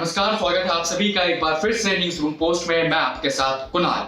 नमस्कार, स्वागत है आप सभी का एक बार फिर से न्यूज रूम पोस्ट में। मैं आपके साथ कुणाल।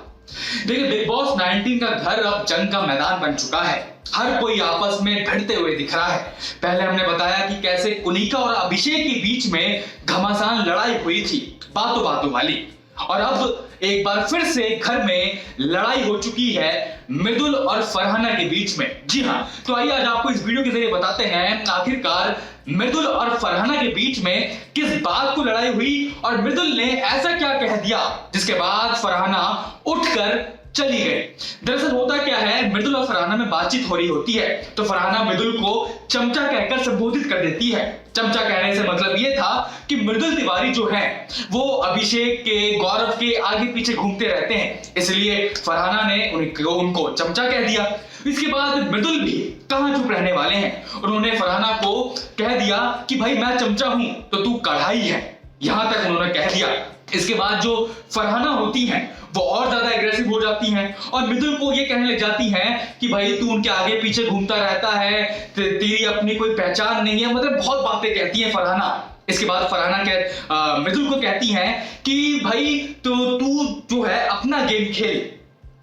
देखिए, बिग बॉस 19 का घर अब जंग का मैदान बन चुका है। हर कोई आपस में भिड़ते हुए दिख रहा है। पहले हमने बताया कि कैसे कुनिका और अभिषेक के बीच में घमासान लड़ाई हुई थी, बातों बातों वाली, और अब एक बार फिर से घर में लड़ाई हो चुकी है मृदुल और फरहाना के बीच में। जी हाँ, तो आइए आज आपको इस वीडियो के जरिए बताते हैं आखिरकार मृदुल और फरहाना के बीच में किस बात को लड़ाई हुई और मृदुल ने ऐसा क्या कह दिया जिसके बाद फरहाना उठकर चली गई। दरअसल होता क्या है, मृदुल और फरहाना में बातचीत हो रही होती है तो फरहाना मृदुल को चमचा कहकर संबोधित कर देती है। चमचा कहने से मतलब ये था कि मृदुल तिवारी जो है वो अभिषेक के, गौरव के आगे पीछे घूमते रहते हैं, इसलिए फरहाना ने उनको चमचा कह दिया। इसके बाद मृदुल भी कहां चुप रहने वाले हैं, उन्होंने फरहाना को कह दिया कि भाई मैं चमचा हूं तो तू कढ़ाई है, यहां तक उन्होंने कह दिया। इसके बाद जो फरहाना होती हैं वो और ज्यादा एग्रेसिव हो जाती हैं और मृदुल को ये कहने लग जाती हैं कि भाई तू उनके आगे पीछे घूमता रहता है, तेरी अपनी कोई पहचान नहीं है, मतलब बहुत बातें कहती हैं फरहाना। इसके बाद फरहाना मृदुल को कहती हैं कि भाई तो तू जो है अपना गेम खेल,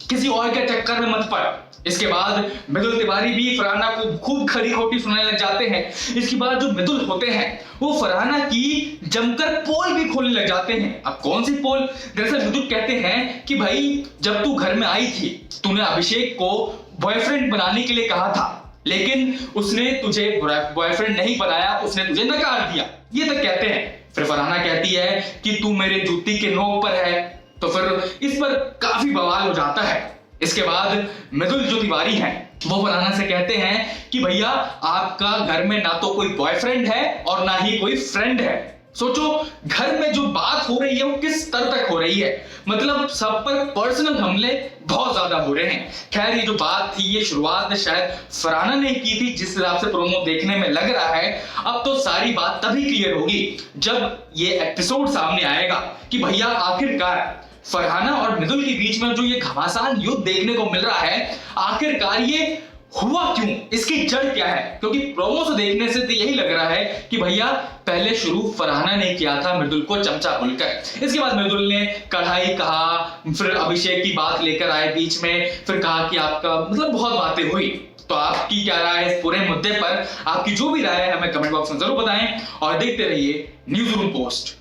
किसी और के चक्कर में मत पड़। इसके बाद मृदुल तिवारी भी फरहाना को खूब खरी खोटी सुनाने लग जाते हैं। इसके बाद जो मृदुल होते हैं वो फरहाना की जमकर पोल भी खोलने लग जाते हैं। अब कौन सी पोल? दरअसल मृदुल कहते हैं कि भाई जब तू घर में आई थी तूने अभिषेक को बॉयफ्रेंड बनाने के लिए कहा था, लेकिन उसने तुझे बॉयफ्रेंड नहीं बनाया, उसने तुझे नकार दिया, ये तक कहते हैं। फिर फरहाना कहती है कि तू मेरे जूती के नोक पर है, तो फिर इस पर काफी बवाल हो जाता है। इसके बाद मृदुल जो तिवारी हैं वो फरहाना से कहते हैं कि भैया आपका घर में ना तो कोई बॉयफ्रेंड है और ना ही कोई फ्रेंड है। सोचो घर में जो बात हो रही है वो किस स्तर तक हो रही है, मतलब सब पर पर्सनल हमले बहुत ज्यादा हो रहे हैं। खैर ये जो बात थी ये शुरुआत शायद फरहाना ने की थी, जिस हिसाब से प्रोमो देखने में लग रहा है। अब तो सारी बात तभी क्लियर होगी जब ये एपिसोड सामने आएगा कि भैया आखिरकार फरहाना और मृदुल के बीच में जो ये घमासान युद्ध देखने को मिल रहा है, आखिरकार ये हुआ क्यों, इसकी जड़ क्या है। क्योंकि प्रोमो से देखने से तो यही लग रहा है कि भैया पहले शुरू फरहाना ने किया था मृदुल को चमचा बोलकर, इसके बाद मृदुल ने कढ़ाई कहा, फिर अभिषेक की बात लेकर आए बीच में, फिर कहा कि आपका मतलब बहुत बातें हुई। तो आपकी क्या राय है इस पूरे मुद्दे पर? आपकी जो भी राय है हमें कमेंट बॉक्स में जरूर बताएं और देखते रहिए न्यूज रूम पोस्ट।